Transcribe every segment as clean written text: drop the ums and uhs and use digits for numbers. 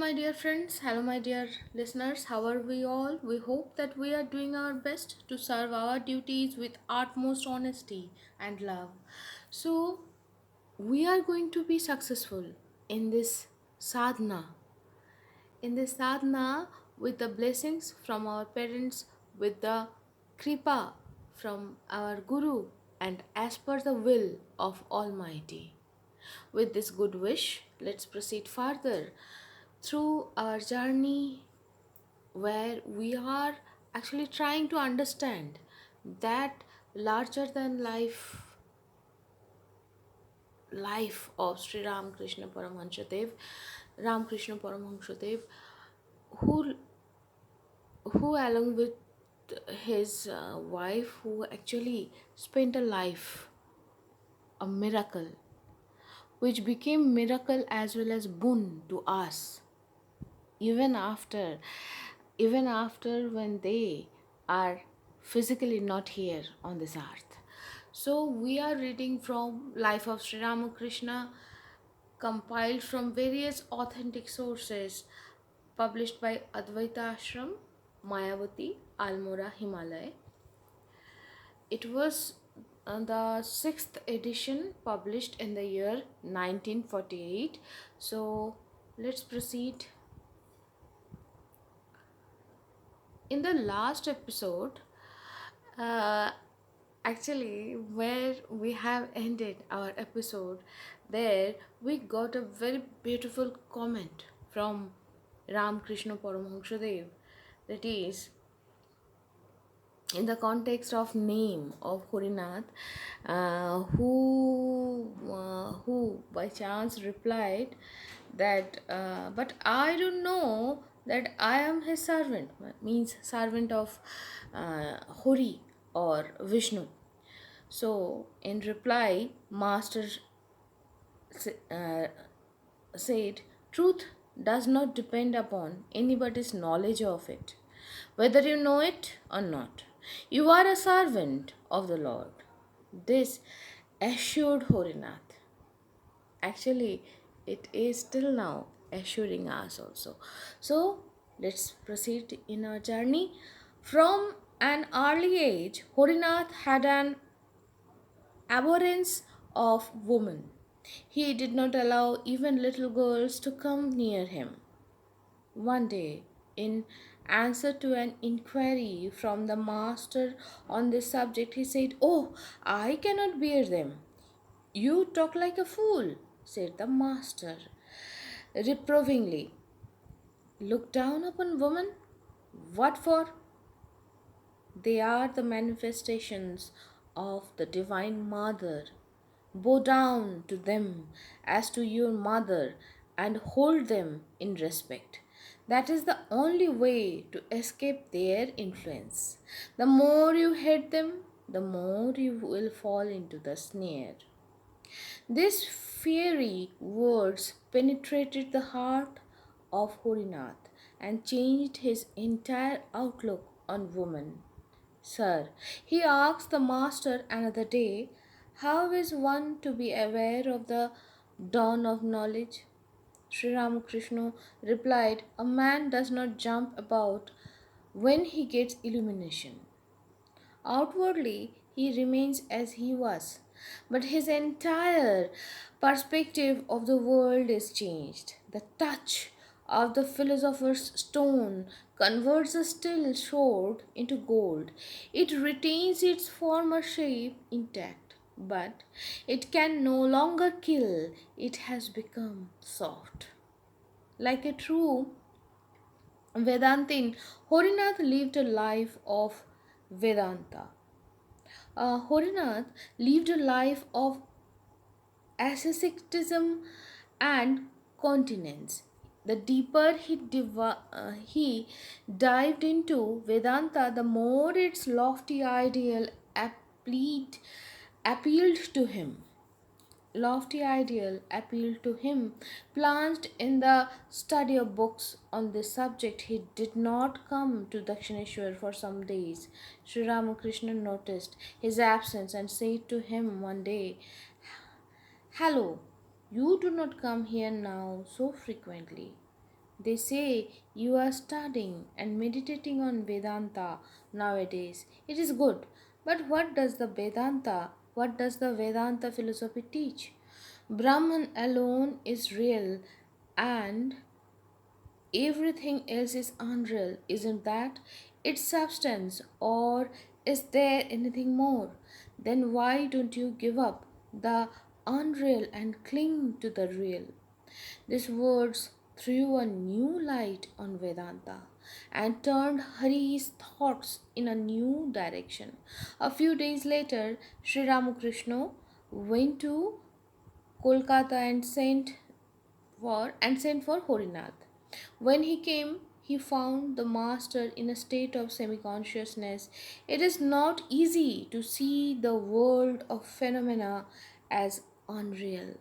my dear friends. Hello, my dear listeners. How are we all? We hope that we are doing our best to serve our duties with utmost honesty and love. So, we are going to be successful in this sadhana. In this sadhana, with the blessings from our parents, with the kripa from our Guru, and as per the will of Almighty. With this good wish, let's proceed further through our journey where we are actually trying to understand that larger than life of Sri Ramkrishna Paramhansa Dev, Ramkrishna Paramhansa Dev, who who along with his wife, who actually spent a life, a miracle, which became miracle as well as boon to us even after even after when they are physically not here on this earth. So we are reading from life of Sri Ramakrishna, compiled from various authentic sources, published by Advaita Ashram, Mayavati, Almora, Himalaya. It was the sixth edition, published in the year 1948. So let's proceed. In the last episode, uh, actually, where we have ended our episode, there we got a very beautiful comment from Ramkrishna Paramahansa Dev, that is, in the context of name of Horinath, who by chance replied that, but I don't know that I am his servant, means servant of Hori or Vishnu. So in reply, Master uh, said, truth does not depend upon anybody's knowledge of it, whether you know it or not. You are a servant of the Lord. This assured Horinath. Actually, it is still now assuring us also. So, let's proceed in our journey. From an early age, Horinath had an abhorrence of women. He did not allow even little girls to come near him. One day, in answer to an inquiry from the master on this subject, he said, "Oh, I cannot bear them." "You talk like a fool," said the master reprovingly. "Look down upon women? What for? They are the manifestations of the Divine Mother. Bow down to them as to your mother and hold them in respect. That is the only way to escape their influence. The more you hate them, the more you will fall into the snare." These fiery words penetrated the heart of Horinath and changed his entire outlook on woman. "Sir," he asked the master another day, "how is one to be aware of the dawn of knowledge?" Sri Ramakrishna replied, "A man does not jump about when he gets illumination. Outwardly, he remains as he was, but his entire perspective of the world is changed. The touch of the philosopher's stone converts a still sword into gold. It retains its former shape intact, but it can no longer kill. It has become soft." Like a true Vedantin, Horinath lived a life of Vedanta. Horinath lived a life of asceticism and continence. The deeper he dived into Vedanta, the more its lofty ideal appealed to him. Lofty ideal appealed to him. Plunged in the study of books on this subject, he did not come to Dakshineshwar for some days. Sri Ramakrishna noticed his absence and said to him one day, "Hello, you do not come here now so frequently. They say you are studying and meditating on Vedanta nowadays. It is good. But what does the Vedanta philosophy teach? Brahman alone is real and everything else is unreal. Isn't that its substance? Or is there anything more? Then why don't you give up the unreal and cling to the real? These words threw a new light on Vedanta and turned Hari's thoughts in a new direction. A few days later, Sri Ramakrishna went to Kolkata and sent for Horinath. When he came, he found the master in a state of semi consciousness. It is not easy to see the world of phenomena as unreal.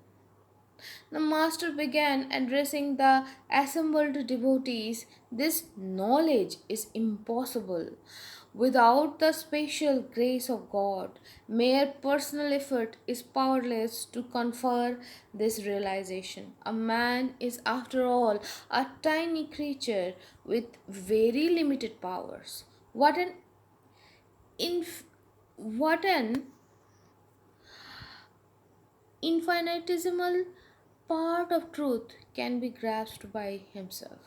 The master began addressing the assembled devotees. This knowledge is impossible. Without the special grace of God, mere personal effort is powerless to confer this realization. A man is, after all, a tiny creature with very limited powers. Inf- what an infinitesimal part of truth can be grasped by himself.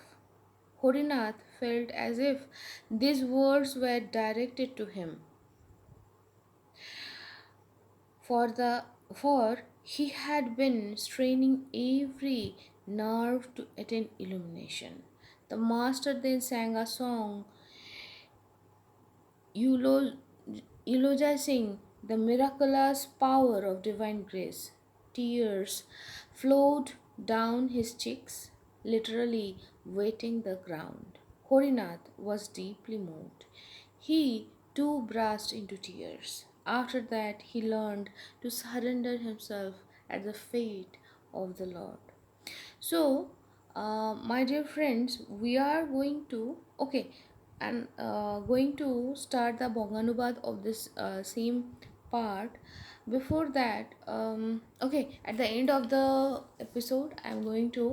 Horinath felt as if these words were directed to him, for the for he had been straining every nerve to attain illumination. The master then sang a song eulo- eulogizing the miraculous power of divine grace. Tears flowed down his cheeks, literally wetting the ground. Horinath was deeply moved. He too burst into tears. After that, he learned to surrender himself at the feet of the Lord. So, my dear friends, we are going to going to start the Bhanganubad of this same part. Before that, at the end of the episode, I'm going to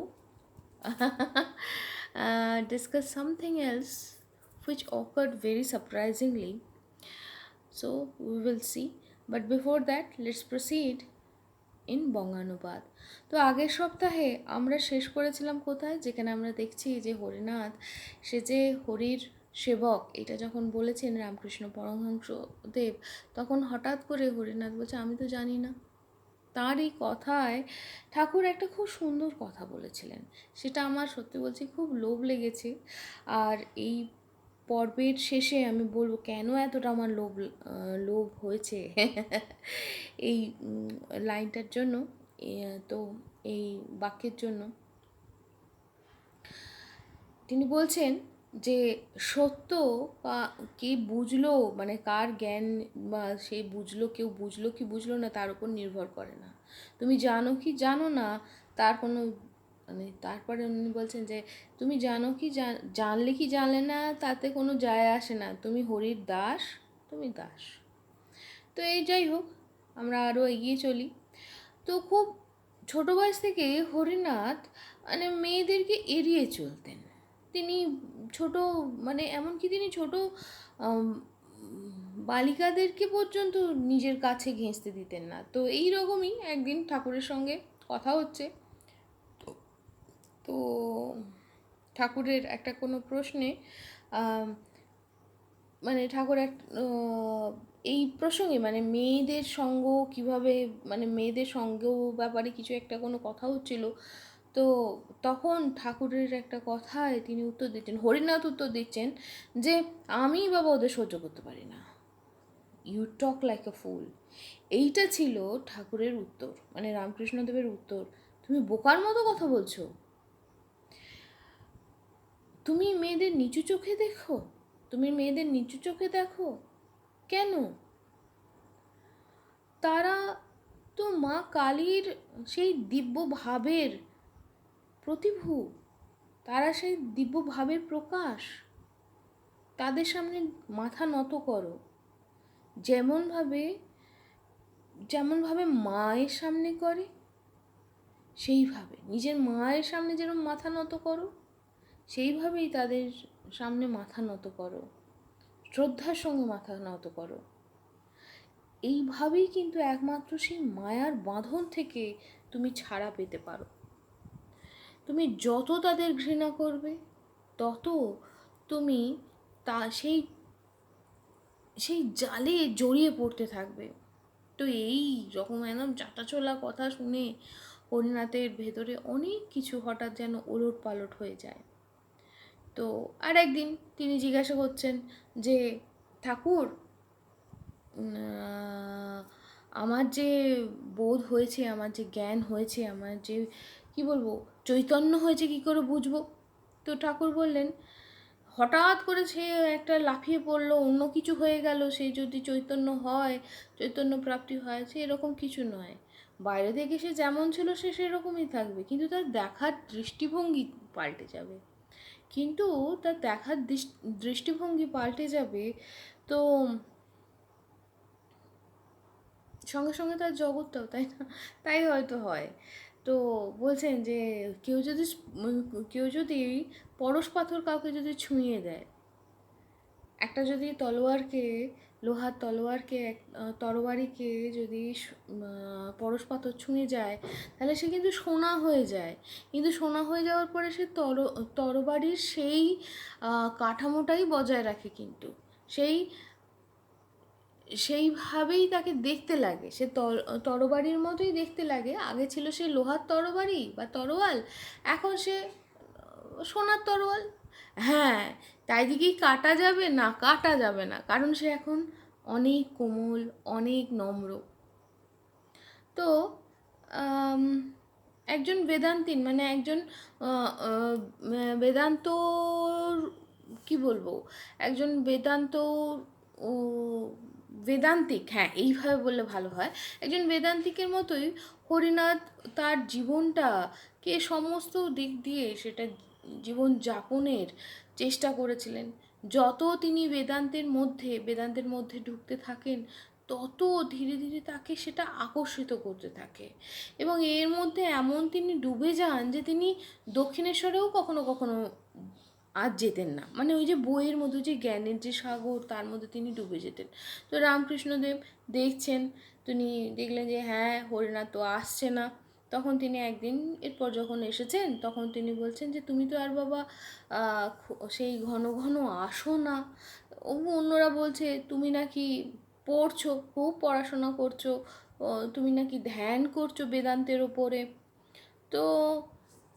discuss something else which occurred very surprisingly. So we will see. But before that, let's proceed in বঙ্গানুবাদ। তো আগের সপ্তাহে আমরা শেষ করেছিলাম কোথায়, যেখানে আমরা দেখছি যে হরিনাথ সে যে হরির সেবক এটা যখন বলেছেন রামকৃষ্ণ পরমহংস দেব, তখন হঠাৎ করে হরিনাথ বলছে আমি তো জানি না। তার এই কথায় ঠাকুর একটা খুব সুন্দর কথা বলেছিলেন, সেটা আমার সত্যি বলছি খুব লোভ লেগেছে। আর এই পর্বের শেষে আমি বলবো কেন এতটা আমার লোভ হয়েছে এই লাইনটার জন্য, তো এই বাক্যের জন্য। তিনি বলছেন যে সত্য কে বুঝলো, মানে কার জ্ঞান বা সে বুঝলো, কেউ বুঝলো কি বুঝলো না তার উপর নির্ভর করে না। তুমি জানো কি জানো না তার কোনো মানে, তারপরে উনি বলছেন যে তুমি জানো কি জানলে কি জানলে না তাতে কোনো যায় আসে না, তুমি হরির দাস, তুমি দাস। তো এই যাই হোক, আমরা আরও এগিয়ে চলি। তো খুব ছোটো বয়স থেকে হরিনাথ মানে মেয়েদেরকে এড়িয়ে চলতেন। তিনি ছোট মানে এমনকি তিনি ছোট বালিকাদেরকে পর্যন্ত নিজের কাছে ঘেঁষতে দিতেন না। তো এই রকমই একদিন ঠাকুরের সঙ্গে কথা হচ্ছে, তো ঠাকুরের একটা কোনো প্রশ্নে মানে ঠাকুর এই প্রসঙ্গে মানে মেয়েদের সঙ্গ কীভাবে, মানে মেয়েদের সঙ্গেও ব্যাপারে কিছু একটা কোনো কথা হচ্ছিল। তো তখন ঠাকুরের একটা কথায় তিনি উত্তর দিচ্ছেন, হরিনাথ উত্তর দিচ্ছেন যে আমি বাবা ওদের সহ্য করতে পারি না, ইউ টক লাইক এ ফুল। এইটা ছিল ঠাকুরের উত্তর, মানে রামকৃষ্ণদেবের উত্তর। তুমি বোকার মতো কথা বলছো, তুমি মেয়েদের নিচু চোখে দেখো, তুমি মেয়েদের নিচু চোখে দেখো কেন? তারা তো মা কালীর সেই দিব্য ভাবের প্রতিভূ, তারা সেই দিব্য ভাবের প্রকাশ। তাদের সামনে মাথা নত করো, যেমনভাবে মায়ের সামনে করে সেইভাবে নিজের মায়ের সামনে যেরকম মাথা নত করো। সেইভাবেই তাদের সামনে মাথা নত করো, শ্রদ্ধার সঙ্গে মাথা নত করো। এইভাবেই কিন্তু একমাত্র সেই মায়ার বাঁধন থেকে তুমি ছাড়া পেতে পারো। তুমি যত তাদের ঘৃণা করবে তত তুমি সেই সেই জালে জড়িয়ে পড়তে থাকবে। তো এই রকম একদম চাটাচোলা কথা শুনে হরিনাথের ভেতরে অনেক কিছু হঠাৎ যেন ওলট পালট হয়ে যায়। তো আর একদিন তিনি জিজ্ঞাসা করছেন যে ঠাকুর, আমার যে বোধ হয়েছে, আমার যে জ্ঞান হয়েছে, আমার যে কি বলবো চৈতন্য হয়েছে, কি করে বুঝবো? তো ঠাকুর বললেন, হঠাৎ করে সে একটা লাফিয়ে পড়লো, অন্য কিছু হয়ে গেল, সে যদি চৈতন্য হয়, চৈতন্য প্রাপ্তি হয়, সে এরকম কিছু নয়। বাইরে থেকে সে যেমন ছিল সে সেরকমই থাকবে, কিন্তু তার দেখার দৃষ্টিভঙ্গি পাল্টে যাবে। কিন্তু তার দেখার দৃষ্টিভঙ্গি পাল্টে যাবে, তো সঙ্গে সঙ্গে তার জগৎটাও, তাই না? তাই হয়তো হয়। তো বলছেন যে কেউ যদি পরশ পাথর কাউকে যদি ছুঁয়ে দেয়, একটা যদি তলোয়ারকে, লোহার তলোয়ারকে, তরবারিকে যদি পরশ পাথর ছুঁয়ে যায়, তাহলে সে কিন্তু সোনা হয়ে যায়। কিন্তু সোনা হয়ে যাওয়ার পরে সে তরবারির সেই কাঠামোটাই বজায় রাখে, কিন্তু সেইভাবেই তাকে দেখতে লাগে, সে তরবারির মতোই দেখতে লাগে। আগে ছিল সে লোহার তরবারি বা তরোয়াল, এখন সে সোনার তরোয়াল। হ্যাঁ, তাই দিকেই কাটা যাবে না, কাটা যাবে না, কারণ সে এখন অনেক কোমল, অনেক নম্র। তো একজন বেদান্তিন, মানে একজন বেদান্ত, কি বলবো, একজন বেদান্ত বেদান্তিক, হ্যাঁ এইভাবে বললে ভালো হয়, একজন বেদান্তিকের মতোই হরিনাথ তার জীবনটাকে সমস্ত দিক দিয়ে সেটা জীবন যাপনের চেষ্টা করেছিলেন। যত তিনি বেদান্তের মধ্যে ঢুকতে থাকেন, তত ধীরে ধীরে তাকে সেটা আকর্ষিত করতে থাকে, এবং এর মধ্যে এমন তিনি ডুবে যান যে তিনি দক্ষিণেশ্বরেও কখনো কখনো আর যেতেন না, মানে ওই যে বইয়ের মধ্যে যে জ্ঞানের যে সাগর, তার মধ্যে তিনি ডুবে যেতেন। তো রামকৃষ্ণদেব দেখছেন, তিনি দেখলেন যে হ্যাঁ হরিনাথ তো আসছে না। তখন তিনি একদিন, এরপর যখন এসেছেন, তখন তিনি বলছেন যে তুমি তো আর বাবা সেই ঘন ঘন আসো না। অন্যরা বলছে তুমি নাকি পড়ছো, খুব পড়াশোনা করছো, তুমি নাকি ধ্যান করছো বেদান্তের ওপরে। তো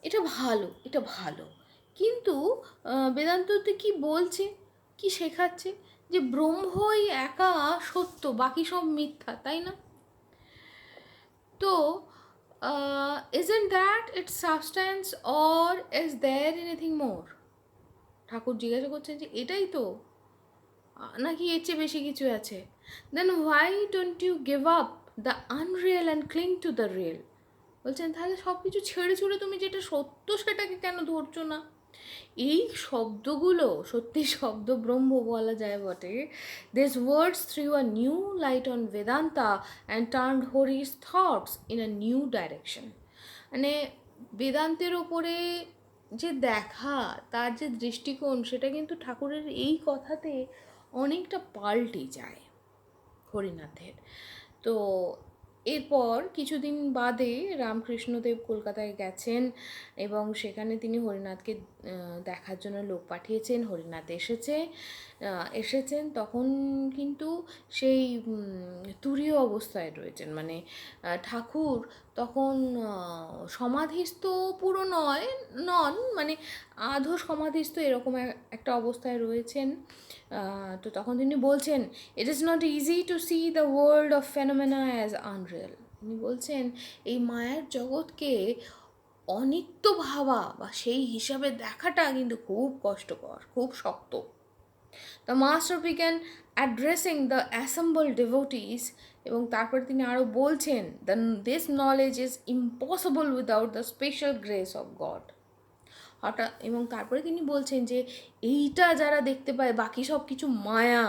এটা ভালো, এটা ভালো, কিন্তু বেদান্ততে কি বলছে, কি শেখাচ্ছে? যে ব্রহ্মই একা সত্য, বাকি সব মিথ্যা, তাই না? তো isn't that its substance or is there anything more? ঠাকুর জিজ্ঞাসা করছেন যে এটাই তো, নাকি এর চেয়ে বেশি কিছু আছে? Then why don't you give up the unreal and cling to the real? বলছেন তাহলে সব কিছু ছেড়ে ছুড়ে তুমি যেটা সত্য সেটাকে কেন ধরছো না? এই শব্দগুলো সত্যি শব্দ ব্রহ্ম বলা যায় বটে। These words threw a new light on Vedanta and turned Hori's thoughts in a new direction. মানে বেদান্তের ওপরে যে দেখা, তার যে দৃষ্টিকোণ, সেটা কিন্তু ঠাকুরের এই কথাতে অনেকটা পাল্টে যায় হরিনাথের। তো এরপর কিছুদিন বাদে রামকৃষ্ণদেব কলকাতায় গেছেন, এবং সেখানে তিনি হরিনাথকে দেখার জন্য লোক পাঠিয়েছেন। হরিনাথ এসেছেন তখন কিন্তু সেই তুরীয় অবস্থায় রয়েছেন, মানে ঠাকুর তখন সমাধিস্থ পুরো নন, মানে আধো সমাধিস্থ এরকম একটা অবস্থায় রয়েছেন। তো তখন তিনি বলছেন, it is not easy to C the world of phenomena as Unreal. তিনি বলছেন এই মায়ার জগৎকে অনিত্য ভাবা বা সেই হিসাবে দেখাটা কিন্তু খুব কষ্টকর, খুব শক্ত। The master began addressing the assemble devotees, এবং তারপরে তিনি আরও বলছেন, this knowledge is impossible without the special grace of god. হঠাৎ, এবং তারপরে তিনি বলছেন যে এইটা যারা দেখতে পায়, বাকি সব কিছু মায়া,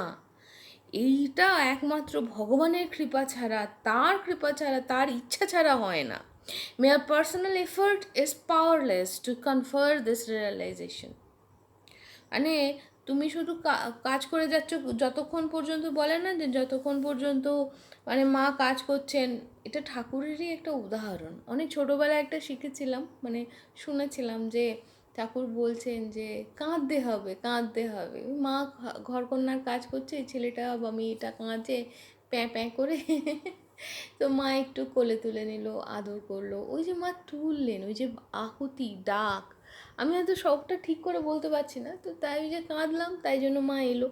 এইটা একমাত্র ভগবানের কৃপা ছাড়া, তার ইচ্ছা ছাড়া হয় না। Mere personal effort is powerless to confer this realization. মানে তুমি শুধু কাজ করে যাচ্ছ যতক্ষণ পর্যন্ত, বলে না যে যতক্ষণ পর্যন্ত মানে মা কাজ করছেন। এটা ঠাকুরেরই একটা উদাহরণ। অনেক ছোটোবেলায় একটা শিখেছিলাম, মানে শুনেছিলাম যে ঠাকুর বলছেন যে কাঁদতে হবে, কাঁদতে হবে। মা ঘরকন্যার কাজ করছে, ছেলেটা বা মেয়েটা কাঁদছে প্যাঁ প্যাঁ করে তো মা একটু কোলে তুলে নিল, আদর করলো। ওই যে মা তুললেন, ওই যে আকুতি ডাক, আমি হয়তো সবটা ঠিক করে বলতে পারছি না, তো তাই ওই যে কাঁদলাম, তাই জন্য মা এলো।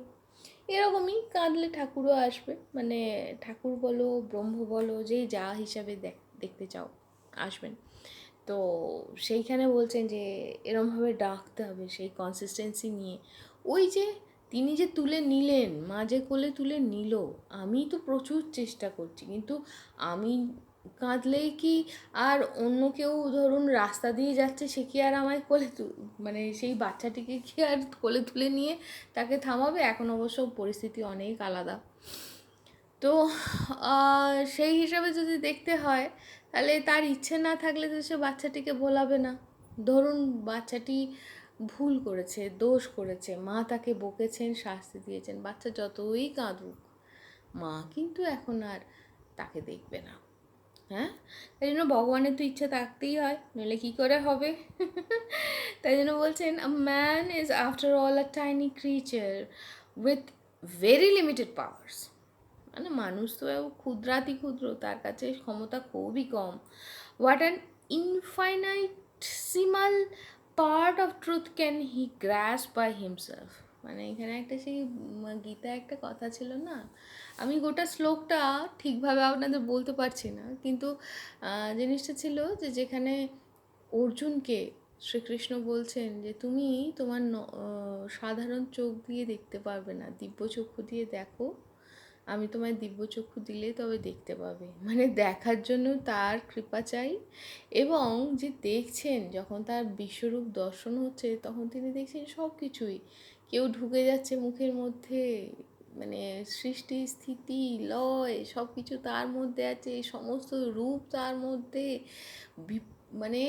এরকমই কাঁদলে ঠাকুরও আসবে, মানে ঠাকুর বলো, ব্রহ্ম বলো, যে যা হিসাবে দেখতে চাও আসবেন। তো সেইখানে বলছেন যে এরমভাবে ডাকতে হবে, সেই কনসিস্টেন্সি নিয়ে। ওই যে তিনি যে তুলে নিলেন, মা যে কোলে তুলে নিল, আমি তো প্রচুর চেষ্টা করছি, কিন্তু আমি কাঁদলেই কি আর অন্য কেউ ধরুন রাস্তা দিয়ে যাচ্ছে, সে কি আর আমায় মানে সেই বাচ্চাটিকে কি আর কোলে তুলে নিয়ে তাকে থামাবে? এখন অবশ্য পরিস্থিতি অনেক আলাদা। তো সেই হিসাবে যদি দেখতে হয়, তাহলে তার ইচ্ছে না থাকলে তো সে বাচ্চাটিকে ভোলাবে না। ধরুন বাচ্চাটি ভুল করেছে, দোষ করেছে, মা তাকে বকেছেন, শাস্তি দিয়েছেন, বাচ্চা যতই কাঁদুক, মা কিন্তু এখন আর তাকে দেখবে না। হ্যাঁ, তাই জন্য ভগবানের তো ইচ্ছা থাকতেই হয়, নইলে কী করে হবে? তাই জন্য বলছেন, a man is after all a tiny creature with very limited powers. মানে মানুষ তো ক্ষুদ্রাতি ক্ষুদ্র, তার কাছে ক্ষমতা খুবই কম। What an infinitesimal part of truth can he grasp by himself. মানে এখানে একটা সেই গীতা একটা কথা ছিল না, আমি গোটা শ্লোকটা ঠিকভাবে আপনাদের বলতে পারছি না, কিন্তু জিনিসটা ছিল যে যেখানে অর্জুনকে শ্রীকৃষ্ণ বলছেন যে তুমি তোমার সাধারণ চোখ দিয়ে দেখতে পারবে না, দিব্য চক্ষু দিয়ে দেখো, আমি তোমায় দিব্যচক্ষু দিলে তবে দেখতে পাবে। মানে দেখার জন্য তার কৃপা চাই, এবং যে দেখছেন যখন তার বিশ্বরূপ দর্শন হচ্ছে, তখন তিনি দেখছেন সব কিছুই, কেউ ঢুকে যাচ্ছে মুখের মধ্যে, মানে সৃষ্টি স্থিতি লয় সব কিছু তার মধ্যে আছে, সমস্ত রূপ তার মধ্যে, মানে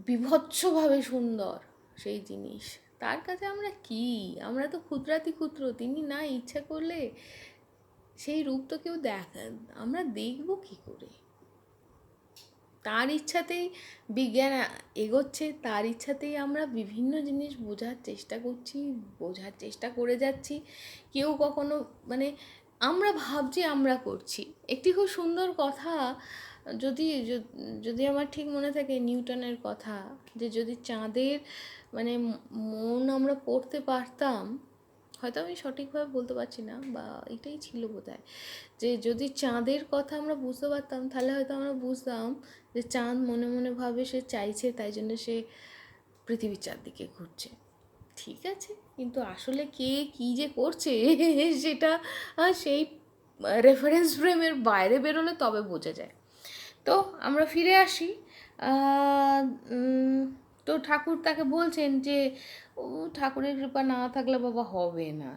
বিভৎসভাবে সুন্দর সেই জিনিস। তার কাছে আমরা কি, আমরা তো ক্ষুদ্রাতি ক্ষুদ্র, তিনি না ইচ্ছা করলে সেই রূপ তো কেউ আমরা দেখব কি করে? তার ইচ্ছাতেই বিজ্ঞান এগোচ্ছে, তার ইচ্ছাতেই আমরা বিভিন্ন জিনিস বোঝার চেষ্টা করছি, বোঝার চেষ্টা করে যাচ্ছি। কেউ কখনো মানে আমরা ভাবছি আমরা করছি। একটি খুব সুন্দর কথা, যদি যদি আমার ঠিক মনে থাকে, নিউটনের কথা, যে যদি চাঁদের মানে মন আমরা পড়তে পারতাম, হয়তো আমি সঠিকভাবে বলতে পারছি না, বা এটাই ছিল বোধহয়, যে যদি চাঁদের কথা আমরা বুঝতে পারতাম, তাহলে হয়তো আমরা বুঝতাম যে চাঁদ মনে মনে ভাবে সে চাইছে, তাই জন্য সে পৃথিবীর চারদিকে ঘুরছে। ঠিক আছে, কিন্তু আসলে কে কী যে করছে সেটা সেই রেফারেন্স ফ্রেমের বাইরে বেরোলে তবে বোঝা যায়। তো আমরা ফিরে আসি। তো ঠাকুর তাকে বলছেন যে ও ঠাকুরের কৃপা না থাকলে বাবা হবে না,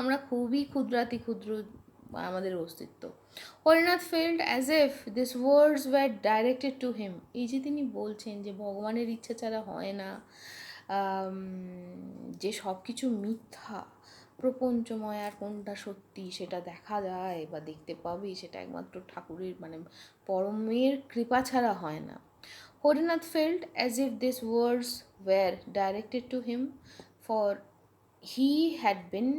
আমরা খুবই ক্ষুদ্রাতি ক্ষুদ্র আমাদের অস্তিত্ব। Harinath felt as if this words were directed to him. এই যে তিনি বলছেন যে ভগবানের ইচ্ছা ছাড়া হয় না, যে সব কিছু মিথ্যা, প্রপঞ্চময়, আর কোনটা সত্যি সেটা দেখা যায় বা দেখতে পাবি, সেটা একমাত্র ঠাকুরের মানে পরমের কৃপা ছাড়া হয় না। Harinath felt as if these words were directed to him, for he had been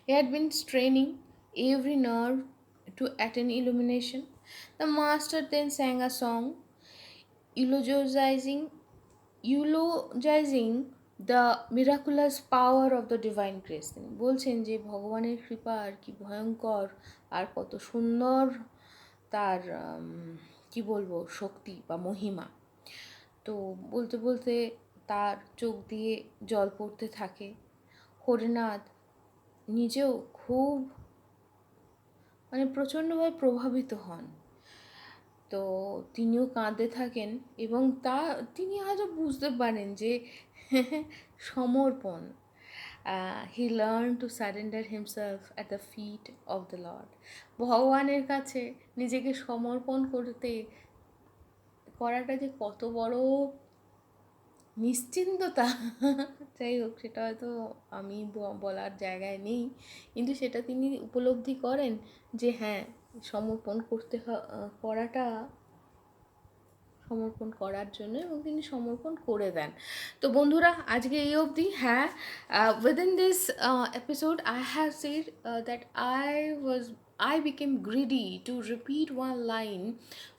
he had been straining every nerve to attain illumination. The master then sang a song eulogizing the miraculous power of the divine grace. তিনি বলছেন যে ভগবানের কৃপা আর কি ভয়ঙ্কর, আর কত সুন্দর তার কি বলবো শক্তি বা মহিমা। তো বলতে বলতে তার চোখ দিয়ে জল পড়তে থাকে। হরিনাথ নিজেও খুব মানে প্রচণ্ডভাবে প্রভাবিত হন। তো তিনিও কাঁদতে থাকেন, এবং তিনি হয়তো বুঝতে পারেন যে সমর্পণ। He learn to surrender himself at the feet of the lord. ভগবানের কাছে নিজেকে সমর্পণ করাটা যে কত বড় নিশ্চিন্ততা যাই হোক, সেটা হয়তো আমি বলার জায়গায় নেই, কিন্তু সেটা তিনি উপলব্ধি করেন যে হ্যাঁ, সমর্পণ করাটা সমর্পণ করার জন্য, এবং তিনি সমর্পণ করে দেন। তো বন্ধুরা, আজকে এই অবধি। হ্যাঁ, within this episode I have said that I became greedy to repeat one line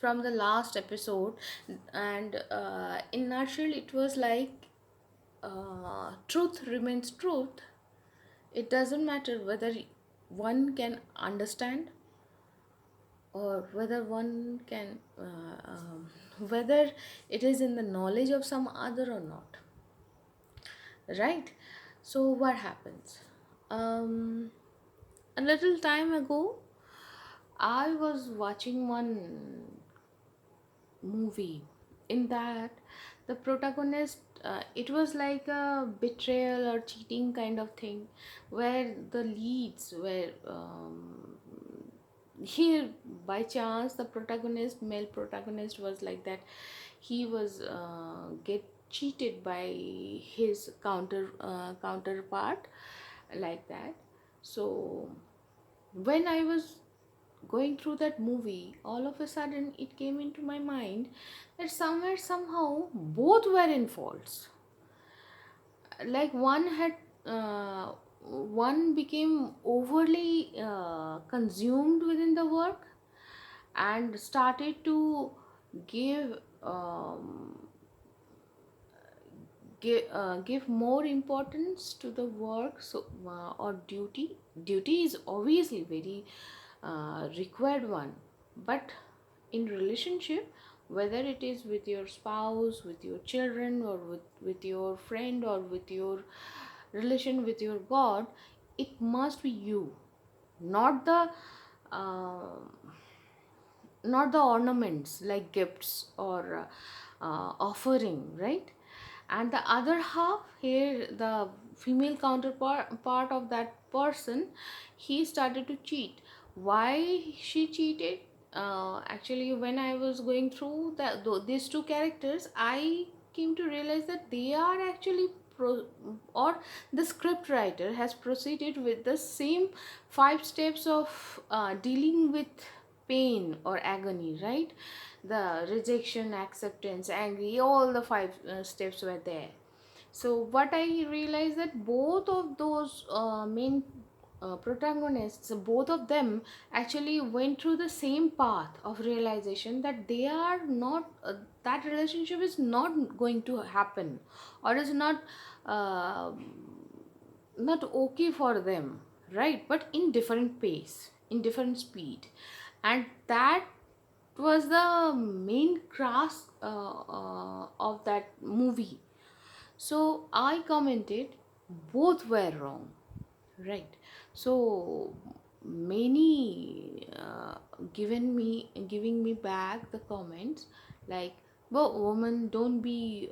from the last episode, and in nutshell it was like, truth remains truth. It doesn't matter whether one can understand, or whether one can whether it is in the knowledge of some other or not, right? So what happens, a little time ago I was watching one movie. In that, the protagonist, it was like a betrayal or cheating kind of thing, where the leads were, here by chance the protagonist, male protagonist, was like that. He was get cheated by his counterpart, like that. So when I was going through that movie, all of a sudden it came into my mind that somewhere, somehow, both were in faults. Like one became overly consumed within the work, and started to give give more importance to the work. So or duty is obviously very required one, but in relationship, whether it is with your spouse, with your children, or with your friend, or with your relation with your god, it must be you, not the uh, not the ornaments like gifts or offering, right? And the other half, here the female counterpart of that person, he started to cheat. Why she cheated? Actually, when I was going through these two characters, I came to realize that they are actually or the script writer has proceeded with the same 5 steps of dealing with pain or agony, right? The rejection, acceptance, angry, all the 5 steps were there. So what I realized, that both of those main protagonists, both of them actually went through the same path of realization that they are not that relationship is not going to happen, or is uh, not okay for them, right? But in different pace, in different speed. And that was the main crux of that movie. So I commented, both were wrong, right? So many giving me back the comments like, well, woman, don't be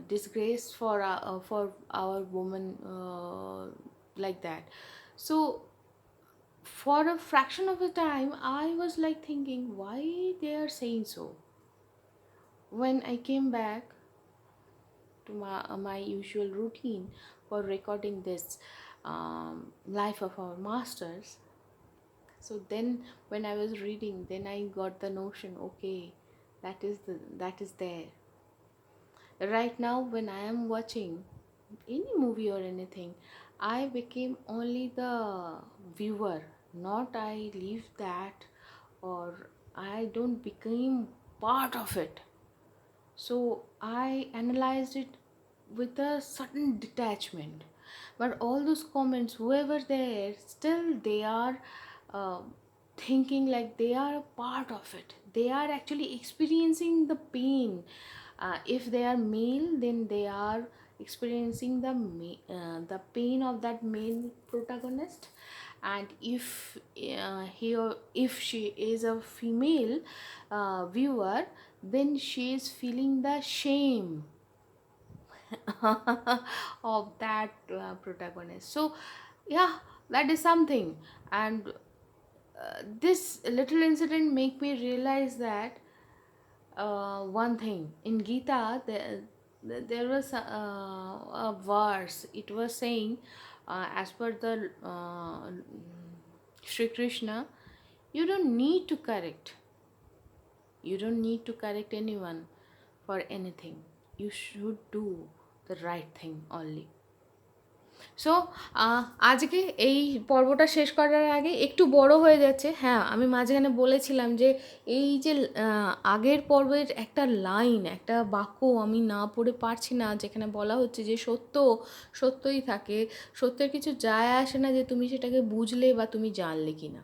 disgraced for our woman, like that. So for a fraction of a time I was like thinking, why they are saying so. When I came back to my usual routine for recording this life of our masters, so then when I was reading, then I got the notion, okay, that is there. Right now when I am watching any movie or anything, I became only the viewer, not I leave that, or I don't become part of it. So I analyzed it with a certain detachment. But all those comments, whoever there, still they are uh, thinking like they are a part of it. They are actually experiencing the pain. If they are male, then they are experiencing the pain of that male protagonist. And if she is a female viewer, then she is feeling the shame of that protagonist. So yeah, that is something. And this little incident make me realize that one thing in Gita, there was a verse. It was saying, as per the Shri Krishna, you don't need to correct. You don't need to correct anyone for anything. You should do the right thing only. So আজকে এই পর্বটা শেষ করার আগে একটু বড় হয়ে যাচ্ছে। হ্যাঁ, আমি মাঝখানে বলেছিলাম যে এই যে আগের পর্বের একটা লাইন, একটা বাক্য আমি না পড়ে পারছি না, যেখানে বলা হচ্ছে যে সত্য সত্যই থাকে, সত্যের কিছু যায় আসে না যে তুমি সেটাকে বুঝলে বা তুমি জানলে কি না।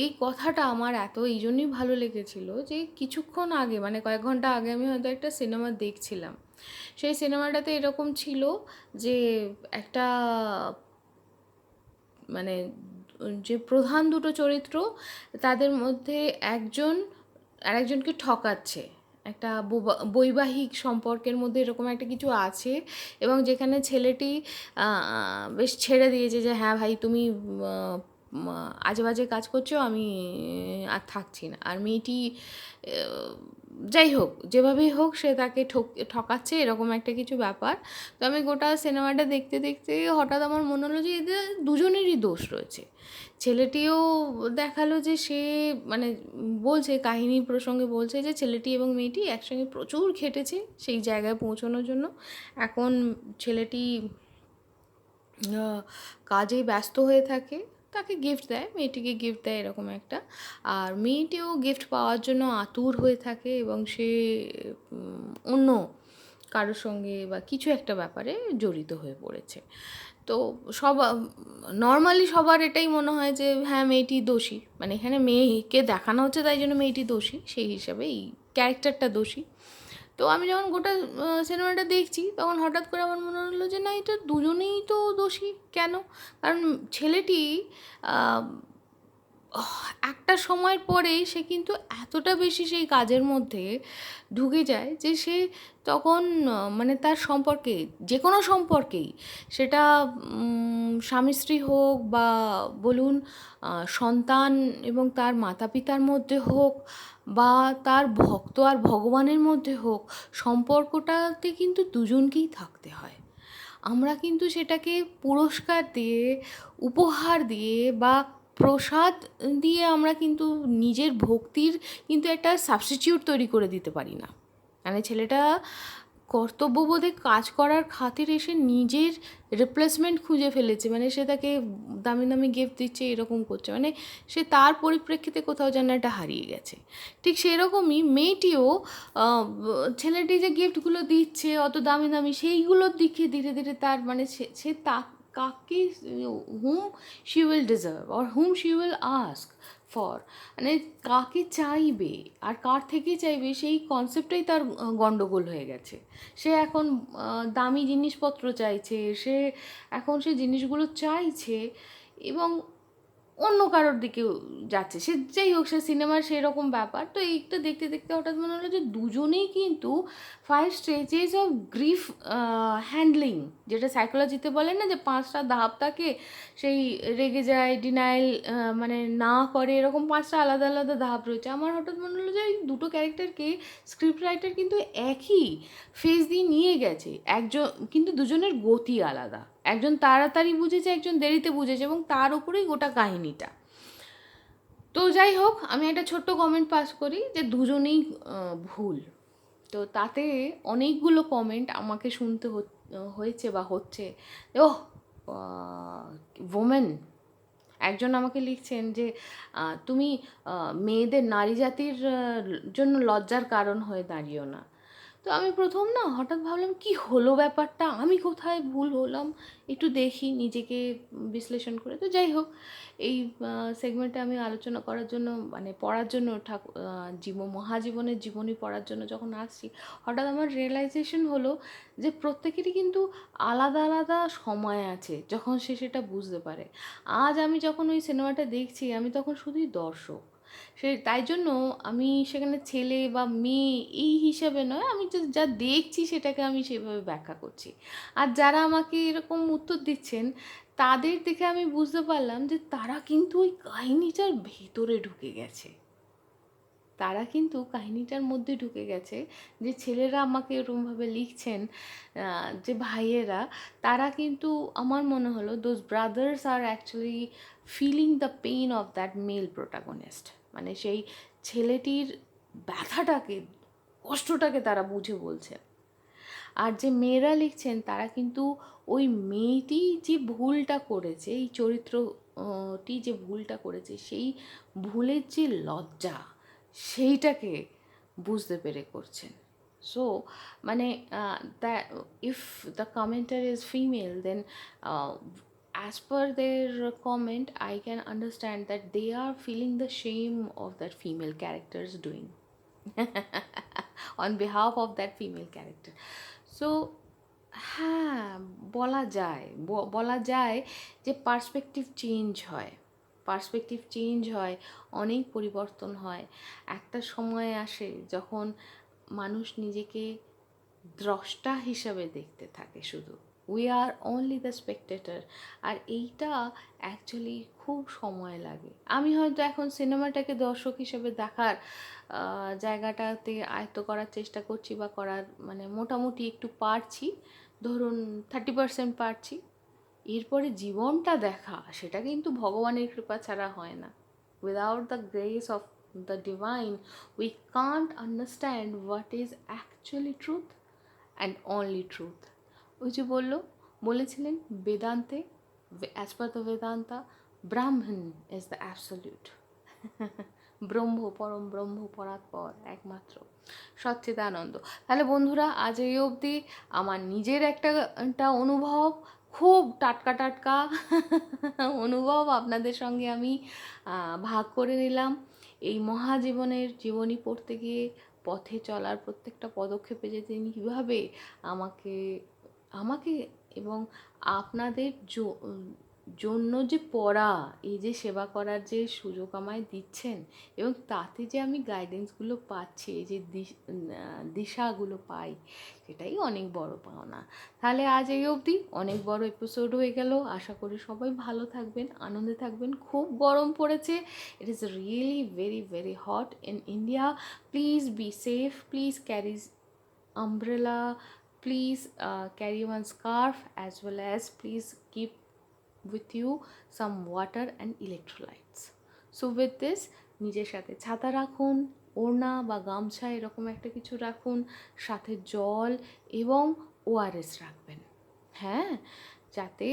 এই কথাটা আমার এত এই জন্যই ভালো লেগেছিল যে কিছুক্ষণ আগে, মানে কয়েক ঘন্টা আগে আমি হয়তো একটা সিনেমা দেখছিলাম। সেই সিনেমাটাতে এরকম ছিল যে একটা, মানে যে প্রধান দুটো চরিত্র, তাদের মধ্যে একজন আরেকজনকে ঠকাচ্ছে, একটা বৈবাহিক সম্পর্কের মধ্যে এরকম একটা কিছু আছে, এবং যেখানে ছেলেটি বেশ ছেড়ে দিয়েছে যে হ্যাঁ ভাই তুমি আজে বাজে কাজ করছো, আমি আর থাকছি না। আর মেয়েটি যাই হোক, যেভাবেই হোক সে তাকে ঠকাচ্ছে, এরকম একটা কিছু ব্যাপার। তো আমি গোটা সিনেমাটা দেখতে দেখতে হঠাৎ আমার মনে হলো যে এদের দুজনেরই দোষ রয়েছে। ছেলেটিও দেখালো যে সে, মানে বলছে, কাহিনী প্রসঙ্গে বলছে যে ছেলেটি এবং মেয়েটি একসঙ্গে প্রচুর খেটেছে সেই জায়গায় পৌঁছানোর জন্য। এখন ছেলেটি কাজে ব্যস্ত হয়ে থাকে, তাকে গিফট দেয়, মেয়েটিকে গিফট দেয় এরকম একটা। আর মেয়েটিও গিফট পাওয়ার জন্য আতুর হয়ে থাকে এবং সে অন্য কারোর সঙ্গে বা কিছু একটা ব্যাপারে জড়িত হয়ে পড়েছে। তো নর্মালি সবার এটাই মনে হয় যে হ্যাঁ মেয়েটি দোষী, মানে এখানে মেয়েকে দেখানো হচ্ছে তাই জন্য মেয়েটি দোষী, সেই হিসাবে এই ক্যারেক্টারটা দোষী। তো আমি যখন গোটা সিনেমাটা দেখছি তখন হঠাৎ করে আমার মনে হলো যে না, এটা দুজনেই তো দোষী। কেন? কারণ ছেলেটি একটা সময়ের পরেই সে কিন্তু এতটা বেশি সেই কাজের মধ্যে ঢুকে যায় যে সে তখন মানে তার সম্পর্কে, যে কোনো সম্পর্কেই, সেটা স্বামী স্ত্রী হোক বা বলুন সন্তান এবং তার মাতা পিতার মধ্যে হোক বা তার ভক্ত আর ভগবানের মধ্যে হোক, সম্পর্কটাতে কিন্তু দুজনকেই থাকতে হয়। আমরা কিন্তু সেটাকে পুরস্কার দিয়ে, উপহার দিয়ে বা প্রসাদ দিয়ে আমরা কিন্তু নিজের ভক্তির কিন্তু একটা সাবস্টিটিউট তৈরি করে দিতে পারি না। মানে ছেলেটা কর্তব্যবোধে কাজ করার খাতিরে সে নিজের রিপ্লেসমেন্ট খুঁজে ফেলেছে, মানে সে তাকে দামি দামি গিফট দিচ্ছে, এরকম করছে, মানে সে তার পরিপ্রেক্ষিতে কোথাও যেন একটা হারিয়ে গেছে। ঠিক সেরকমই মেয়েটিও ছেলেটি যে গিফটগুলো দিচ্ছে অত দামি দামি, সেইগুলোর দিকে ধীরে ধীরে তার, মানে সে কাকে, হুম she will deserve or hmm she will ask for, মানে কাকে চাইবে আর কার থেকে চাইবে, সেই কনসেপ্টটাই তার গণ্ডগোল হয়ে গেছে। সে এখন দামি জিনিসপত্র চাইছে, সে এখন সে জিনিসগুলো চাইছে এবং অন্য কারোর দিকেও যাচ্ছে। সে যাই হোক, সে সিনেমার সেরকম ব্যাপার। তো এইটা দেখতে দেখতে হঠাৎ মনে হলো যে দুজনেই কিন্তু 5 স্টেজেস অফ গ্রিফ হ্যান্ডলিং, যেটা সাইকোলজিতে বলে না যে 5টা ধাপ থাকে, সেই রেগে যায়, ডিনায়াল মানে না করে, এরকম 5টা আলাদা আলাদা ধাপ রয়েছে। আমার হঠাৎ মনে হলো যে এই দুটো ক্যারেক্টারকে স্ক্রিপ্ট রাইটার কিন্তু একই ফেজ দিয়ে নিয়ে গেছে, একজন কিন্তু দুজনের গতি আলাদা, একজন তাড়াতাড়ি বুঝেছে, একজন দেরিতে বুঝেছে, এবং তার উপরেই গোটা কাহিনীটা। তো যাই হোক, আমি একটা ছোট্ট কমেন্ট পাস করি যে দুজনেই ভুল। তো তাতে অনেকগুলো কমেন্ট আমাকে শুনতে হয়েছে বা হচ্ছে, ওহ ওমেন, একজন আমাকে লিখছেন যে তুমি মেয়েদের, নারী জাতির জন্য লজ্জার কারণ হয়ে দাঁড়িও না। তো আমি প্রথম না হঠাৎ ভাবলাম কি হলো ব্যাপারটা, আমি কোথায় ভুল হলাম, একটু দেখি নিজেকে বিশ্লেষণ করে। তো যাই হোক, এই সেগমেন্টে আমি আলোচনা করার জন্য, মানে পড়ার জন্য মহাজীবনের জীবনী পড়ার জন্য যখন আসছি, হঠাৎ আমার রিয়েলাইজেশন হলো যে প্রত্যেকেরই কিন্তু আলাদা আলাদা সময় আছে যখন সে সেটা বুঝতে পারে। আজ আমি যখন ওই সিনেমাটা দেখছি, আমি তখন শুধুই দর্শক। তাই জন্য আমি সেখানে ছেলে বা মেয়ে এই হিসাবে নয়, আমি যা দেখছি সেটাকে আমি সেভাবে ব্যাখ্যা করছি। আর যারা আমাকে এরকম উত্তর দিচ্ছেন, তাদের দেখে আমি বুঝতে পারলাম যে তারা কিন্তু ওই কাহিনীটার ভেতরে ঢুকে গেছে। তারা কিন্তু কাহিনীটার মধ্যে ঢুকে গেছে, যে ছেলেরা আমাকে এরকমভাবে লিখছেন, যে ভাইয়েরা, তারা কিন্তু আমার মনে হলো those brothers are actually feeling the pain of that male protagonist, মানে সেই ছেলেটির ব্যথাটাকে, কষ্টটাকে তারা বুঝে বলছে। আর যে মেয়েরা লিখছেন তারা কিন্তু ওই মেয়েটি যে ভুলটা করেছে, এই চরিত্রটি যে ভুলটা করেছে, সেই ভুলের যে লজ্জা, সেইটাকে বুঝতে পেরে করছেন। সো মানে that if the commenter is female, then as per their comment I can understand that they are feeling the shame of that female characters doing on behalf of that female character. So হ্যাঁ, বলা যায় যে perspective change হয়, অনেক পরিবর্তন হয়। একটা সময় আসে যখন মানুষ নিজেকে দ্রষ্টা হিসাবে দেখতে থাকে, শুধু we are only the spectator. আর এইটা অ্যাকচুয়ালি খুব সময় লাগে। আমি হয়তো এখন সিনেমাটাকে দর্শক হিসেবে দেখার জায়গাটাতে আয়ত্ত করার চেষ্টা করছি, বা করার মানে মোটামুটি একটু পারছি, ধরুন 30% পারছি। এরপরে জীবনটা দেখা, সেটা কিন্তু ভগবানের কৃপা ছাড়া হয় না। Without the grace of the divine we can't understand what is actually truth and only truth. ওই যে বলেছিলেন বেদান্তে, অ্যাজ পার দ্য বেদান্তা, ব্রাহ্মণ ইজ দ্য অ্যাবসলিউট। পরম ব্রহ্ম, পরাৎপর, একমাত্র সচ্চিদানন্দ। তাহলে বন্ধুরা, আজ এই অবধি আমার নিজের একটা অনুভব, খুব টাটকা অনুভব আপনাদের সঙ্গে আমি ভাগ করে নিলাম। এই মহাজীবনের জীবনী পড়তে গিয়ে পথে চলার প্রত্যেকটা পদক্ষেপে যে তিনি কীভাবে আমাকে এবং আপনাদের জন্য যে পড়া, এই যে সেবা করার যে সুযোগ আমায় দিচ্ছেন, এবং তাতে যে আমি গাইডেন্সগুলো পাচ্ছি, এই যে দিশাগুলো পাই, সেটাই অনেক বড় পাওনা। তাহলে আজ এই অবধি, অনেক বড় এপিসোড হয়ে গেল। আশা করি সবাই ভালো থাকবেন, আনন্দে থাকবেন। খুব গরম পড়েছে, it is really very very hot in India. Please be safe, please carry umbrella, please carry one scarf, as well as please keep with you some water and electrolytes. So with this, নিজের সাথে ছাতা রাখুন, ওড়না বা গামছা এরকম একটা কিছু রাখুন, সাথে জল এবং ওআরএস রাখবেন, হ্যাঁ, যাতে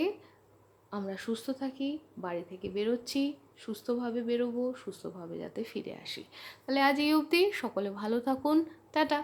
আমরা সুস্থ থাকি। বাড়ি থেকে বেরোচ্ছি, সুস্থভাবে বেরোবো, সুস্থভাবে যাতে ফিরে আসি। তাহলে আজ এই অবধি, সকলে ভালো থাকুন, টাটা।